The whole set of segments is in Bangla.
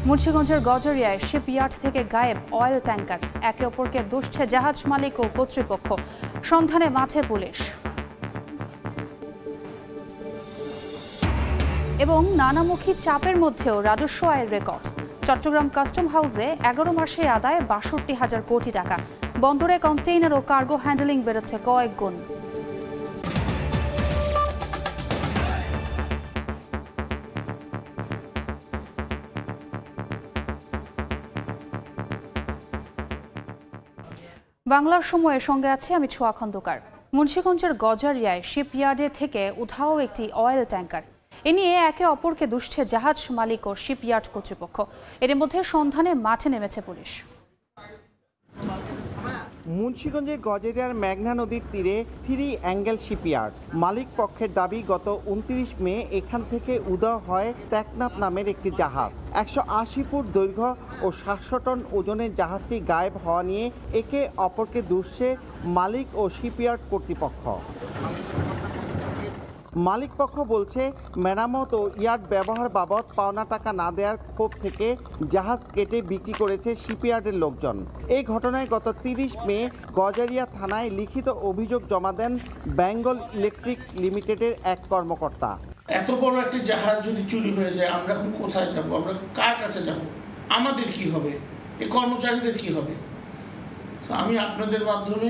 মুন্সিগঞ্জের গজারিয়ায় শিপইয়ার্ড থেকে গায়েব অয়েল ট্যাঙ্কার, একে অপরকে দুষছে জাহাজ মালিক ও কর্তৃপক্ষ। সন্ধানে মাঠে পুলিশ। এবং নানামুখী চাপের মধ্যেও রাজস্ব আয়ের রেকর্ড। চট্টগ্রাম কাস্টম হাউসে 11 মাসে আদায় ৬২,০০০ কোটি টাকা। বন্দরে কন্টেইনার ও কার্গো হ্যান্ডলিং বেড়েছে কয়েক গুণ। বাংলার সময়ের সঙ্গে আছে আমি ছোঁয়া খন্দকার। মুন্সিগঞ্জের গজারিয়ায় শিপইয়ার্ডে থেকে উধাও একটি অয়েল ট্যাঙ্কার। এ নিয়ে একে অপরকে দুষছে জাহাজ মালিক ও শিপইয়ার্ড কর্তৃপক্ষ। এর মধ্যে সন্ধানে মাঠে নেমেছে পুলিশ। মুন্সিগঞ্জের গজারিয়ার মেঘনা নদীর তীরে 3 অ্যাঙ্গেল শিপইয়ার্ড মালিক পক্ষের দাবি, গত 29 মে এখান থেকে উধাও হয় টেকনাফ নামের একটি জাহাজ। 180 ফুট দৈর্ঘ্য ও 700 টন ওজনের জাহাজটি গায়েব হওয়া নিয়ে একে অপরকে দুষছে মালিক ও শিপইয়ার্ড কর্তৃপক্ষ। মালিক পক্ষ বলছে, মেরামত ও ইয়ার্ড ব্যবহার বাবদ পাওনা টাকা না দেওয়ার ক্ষোভ থেকে জাহাজ কেটে বিক্রি করেছে শিপইয়ার্ডের লোকজন। এই ঘটনায় গত 30 মে গজারিয়া থানায় লিখিত অভিযোগ জমা দেন বেঙ্গল ইলেকট্রিক লিমিটেডের এক কর্মকর্তা। এত বড় একটি জাহাজ যদি চুরি হয়ে যায়, আমরা এখন কোথায় যাব? আমরা কার কাছে যাব? আমাদের কি হবে? এই কর্মচারীদের কি হবে? আমি আপনাদের মাধ্যমে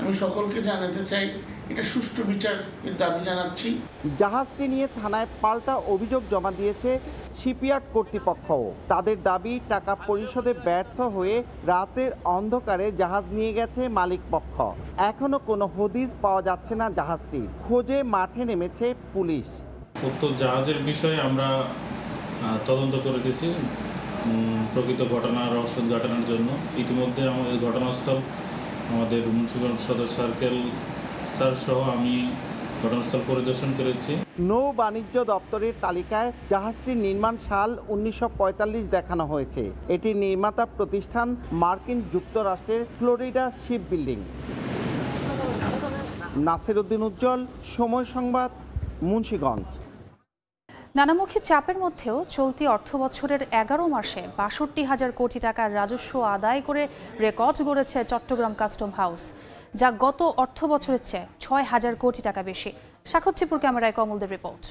আমি সকলকে জানাতে চাই, এটা সুষ্ঠু বিচারের দাবি জানাচ্ছি। জাহাজটি নিয়ে থানায় পাল্টা অভিযোগ জমা দিয়েছে শিপইয়ার্ড কর্তৃপক্ষও। তাদের দাবি, টাকা পরিশোধে ব্যর্থ হয়ে রাতের অন্ধকারে জাহাজ নিয়ে গেছে মালিক পক্ষ। এখনো কোনো হদিস পাওয়া যাচ্ছে না জাহাজটির। খোঁজে মাঠে নেমেছে পুলিশ। উক্ত জাহাজের বিষয়ে আমরা তদন্ত করেছি প্রকৃত ঘটনার রহস্য ঘটানোর জন্য। ইতিমধ্যে আমাদের ঘটনাস্থল আমাদের মুন্সিগঞ্জ সদর সার্কেল স্যার সহ আমি ঘটনাস্থল পরিদর্শন করেছি। নৌ বাণিজ্য দপ্তরের তালিকায় জাহাজটির নির্মাণ সাল 1945 দেখানো হয়েছে। এটির নির্মাতা প্রতিষ্ঠান মার্কিন যুক্তরাষ্ট্রের Florida ship building. Nasir Uddin Ujjwal, Somoy Songbad, Munshiganj. নানামুখী চাপের মধ্যেও চলতি অর্থবছরের 11 মাসে ৬২,০০০ কোটি টাকার রাজস্ব আদায় করে রেকর্ড গড়েছে চট্টগ্রাম কাস্টম হাউস, যা গত অর্থবছরের চেয়ে ৬,০০০ কোটি টাকা বেশি। সাক্ষাৎপুর ক্যামেরায় কমলদের রিপোর্ট।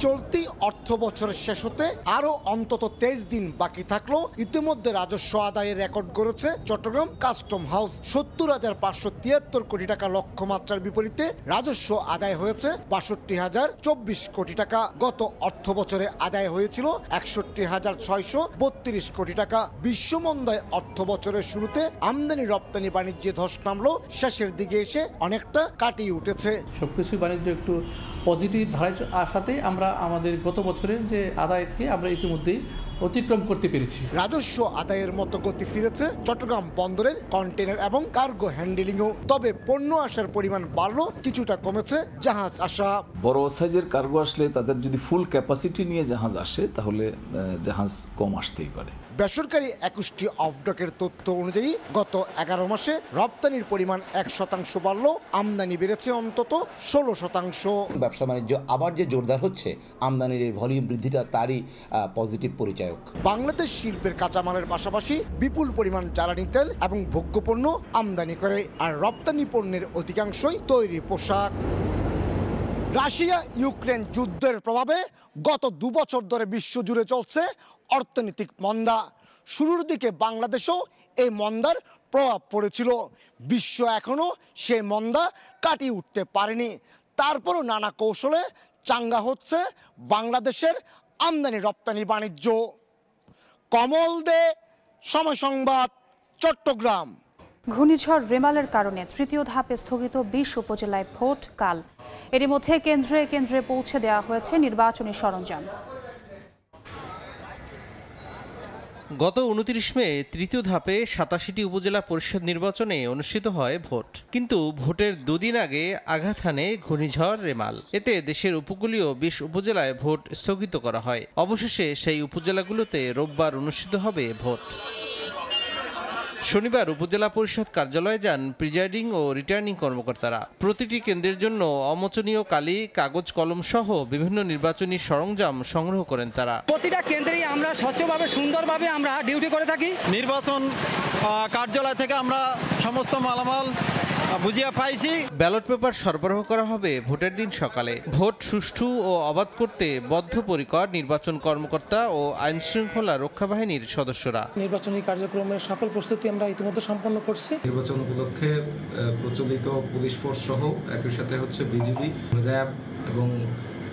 চলতি অর্থ বছরের শেষ হতে আরো অন্তত 23 দিন বাকি থাকলো ইতিমধ্যে রাজস্ব আদায়ের রেকর্ড গড়েছে চট্টগ্রাম কাস্টম হাউস। ৭০,৫৭৩ কোটি টাকা লক্ষ্যমাত্রার বিপরীতে রাজস্ব আদায় হয়েছে ৬২,০২৪ কোটি টাকা। গত অর্থ বছরে আদায় হয়েছিল ৬১,৬৩২ কোটি টাকা। বিশ্বমন্দায় অর্থ বছরের শুরুতে আমদানি রপ্তানি বাণিজ্যে ধস নামলো, শেষের দিকে এসে অনেকটা কাটিয়ে উঠেছে। সবকিছু বাণিজ্য একটু পজিটিভ ধারায় আসাতেই আমরা আমাদের গত বছরের যে আদায়কে আমরা ইতিমধ্যেই অতিক্রম করতে পেরেছি। রাজস্ব আদায়ের মতো গতি ফিরেছে চট্টগ্রাম বন্দরের কন্টেইনার এবং কার্গো হ্যান্ডলিংও। তবে পণ্য আসার পরিমাণ বাড়লো, কিছুটা কমেছে জাহাজ আসা। বড় সাইজের কার্গো আসলে তাদের যদি ফুল ক্যাপাসিটি নিয়ে জাহাজ আসে তাহলে জাহাজ কম আসতেই পারে। বেসরকারি 21টি অফডকের তথ্য অনুযায়ী গত 11 মাসে রপ্তানির পরিমাণ 1% বাড়লো, আমদানি বেড়েছে অন্তত 16%। ব্যবসা বাণিজ্য আবার যে জোরদার হচ্ছে, আমদানির এই ভলিউম বৃদ্ধিটা তারই পজিটিভ পরিচায়ক। বাংলাদেশ শিল্পের কাঁচামালের পাশাপাশি বিপুল পরিমাণ জ্বালানি তেল এবং ভোগ্যপণ্য আমদানি করে, আর রপ্তানি পণ্যের অধিকাংশই তৈরি পোশাক। রাশিয়া ইউক্রেন যুদ্ধের প্রভাবে গত 2 বছর ধরে বিশ্বজুড়ে চলছে অর্থনৈতিক মন্দা। শুরুর দিকে বাংলাদেশেও এই মন্দার প্রভাব পড়েছিল। বিশ্ব এখনো সেই মন্দা কাটিয়ে উঠতে পারেনি। তারপরও নানা কৌশলে চাঙ্গা হচ্ছে বাংলাদেশের আমদানি রপ্তানি বাণিজ্য। কমল দে, সময় সংবাদ, চট্টগ্রাম। ঘূর্ণিঝড় রেমালের কারণে তৃতীয় ধাপে স্থগিত 20 উপজেলায় ভোট কাল। এরই মধ্যে কেন্দ্রে কেন্দ্রে পৌঁছে দেওয়া হয়েছে নির্বাচনী সরঞ্জাম। গত 29 মে তৃতীয় ধাপে 87টি উপজেলা পরিষদ নির্বাচনে অনুষ্ঠিত হয় ভোট, কিন্তু ভোটের দুদিন আগে আঘাত হানে ঘূর্ণিঝড় রেমাল। এতে দেশের উপকূলীয় 20 উপজেলায় ভোট স্থগিত করা হয়। অবশেষে সেই উপজেলাগুলোতে রোববার অনুষ্ঠিত হবে ভোট। শনিবার উপজেলা পরিষদ কার্যালয়ে যান প্রিজাইডিং ও রিটার্নিং কর্মকর্তারা। প্রতিটি কেন্দ্রের জন্য অমোচনীয় কালি, কাগজ কলম সহ বিভিন্ন নির্বাচনী সরঞ্জাম সংগ্রহ করেন তারা। প্রতিটা কেন্দ্রেই আমরা স্বচ্ছভাবে সুন্দরভাবে আমরা ডিউটি করে থাকি। নির্বাচন কার্যালয় থেকে আমরা সমস্ত মালামাল বুঝিয়ে পাইছি। ব্যালট পেপার সরবরাহ করা হবে ভোটের দিন সকালে। ভোট সুষ্ঠু ও অবাধ করতে বদ্ধপরিকর নির্বাচন কর্মকর্তা ও আইন শৃঙ্খলা রক্ষা বাহিনীর সদস্যরা। নির্বাচনী কার্যক্রমের সকল প্রস্তুতি আমরা ইতিমধ্যে সম্পন্ন করছি। নির্বাচন উপলক্ষে প্রচলিত পুলিশ ফোর্স সহ একই সাথে বিজিবি, র্যাব এবং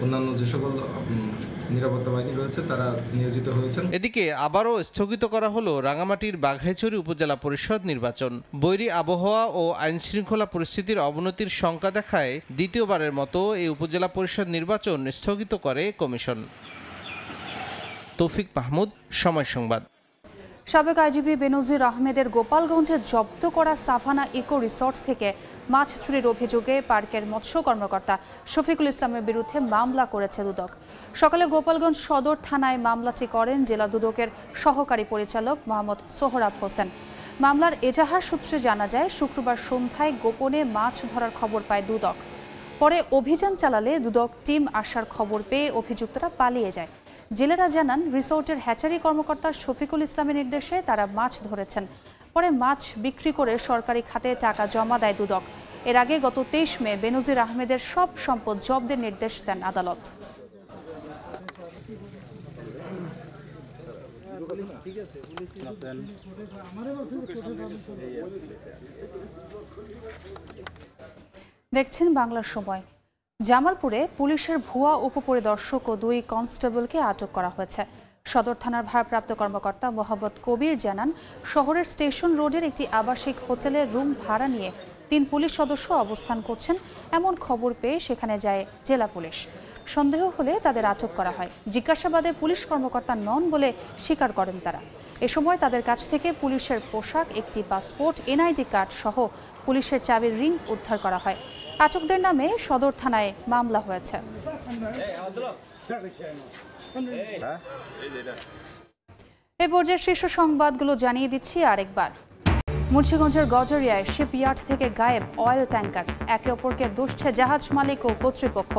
অন্যান্য যে সকল নিরাপত্তা বাহিনী রয়েছে তারা নিয়োজিত হয়েছেন। এদিকে আবারও স্থগিত করা হলো রাঙামাটির বাঘাইছড়ি উপজেলা পরিষদ নির্বাচন। বৈরী আবহাওয়া ও আইন শৃঙ্খলা পরিস্থিতির অবনতির শঙ্কা দেখায় দ্বিতীয়বারের মতো এই উপজেলা পরিষদ নির্বাচন স্থগিত করে কমিশন। তৌফিক মাহমুদ, সময় সংবাদ। সাবেক আইজিপি বেনজির আহমেদের গোপালগঞ্জে জব্দ করা সাভানা ইকো রিসর্ট থেকে মাছ চুরির অভিযোগে পার্কের মৎস্য কর্মকর্তা শফিকুল ইসলামের বিরুদ্ধে মামলা করেছে দুদক। সকালে গোপালগঞ্জ সদর থানায় মামলাটি করেন জেলা দুদকের সহকারী পরিচালক মোহাম্মদ সোহরাব হোসেন। মামলার এজাহার সূত্রে জানা যায়, শুক্রবার সন্ধ্যায় গোপনে মাছ ধরার খবর পায় দুদক। পরে অভিযান চালালে দুদক টিম আসার খবর পেয়ে অভিযুক্তরা পালিয়ে যায়। জেলেরা জানান, রিসোর্টের হ্যাচারি কর্মকর্তা শফিকুল ইসলামের নির্দেশে তারা মাছ ধরেছেন। পরে মাছ বিক্রি করে সরকারি খাতে টাকা জমা দেয় দুদক। এর আগে গত 23 মে বেনজির আহমেদের সব সম্পদ জব্দের নির্দেশ দেন আদালত। দেখছেন বাংলার সময়। জামালপুরে পুলিশের ভুয়া উপপরিদর্শক ও 2 কনস্টেবলকে আটক করা হয়েছে। সদর থানার ভারপ্রাপ্ত কর্মকর্তা মোহাম্মদ কবির জানান, শহরের স্টেশন রোডের একটি আবাসিক হোটেলে রুম ভাড়া নিয়ে 3 পুলিশ সদস্য অবস্থান করছেন এমন খবর পেয়ে সেখানে যায় জেলা পুলিশ। সন্দেহ হলে তাদের আটক করা হয়। জিজ্ঞাসাবাদে পুলিশ কর্মকর্তা নন বলে স্বীকার করেন তারা। এ সময় তাদের কাছ থেকে পুলিশের পোশাক, একটি পাসপোর্ট, এনআইডি কার্ড সহ পুলিশের চাবির রিং উদ্ধার করা হয়। আটকদের নামে সদর থানায় মামলা হয়েছে। এই পর্যায়ে শীর্ষ সংবাদগুলো জানিয়ে দিচ্ছি আরেকবার। মুন্সিগঞ্জের গজরিয়ায় শিপইয়ার্ড থেকে গায়েব অয়েল ট্যাঙ্কার। একে অপরকে দুষছে জাহাজ মালিক ও কর্তৃপক্ষ।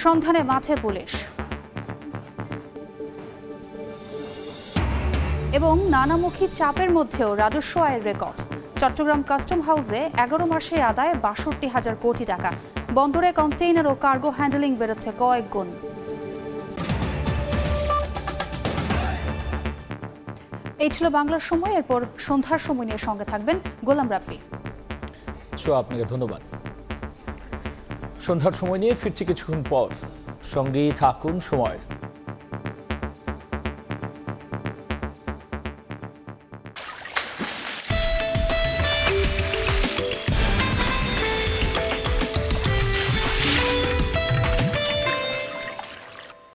সন্ধানে মাঠে পুলিশ। এবং নানামুখী চাপের মধ্যেও রাজস্ব আয়ের রেকর্ড। চট্টগ্রাম কাস্টম হাউসে 11 মাসে আদায় 62,000 কোটি টাকা। বন্দরে কন্টেইনার ও কার্গো হ্যান্ডলিং বেড়েছে কয়েক গুণ। এই ছিল বাংলার সময়। এরপর সন্ধ্যার সময় নিয়ে সঙ্গে থাকবেন গোলাম রাব্বি। আপনাকে ধন্যবাদ। সন্ধ্যার সময় নিয়ে ফিরছি কিছুক্ষণ পর। সঙ্গেই থাকুন সময়ের।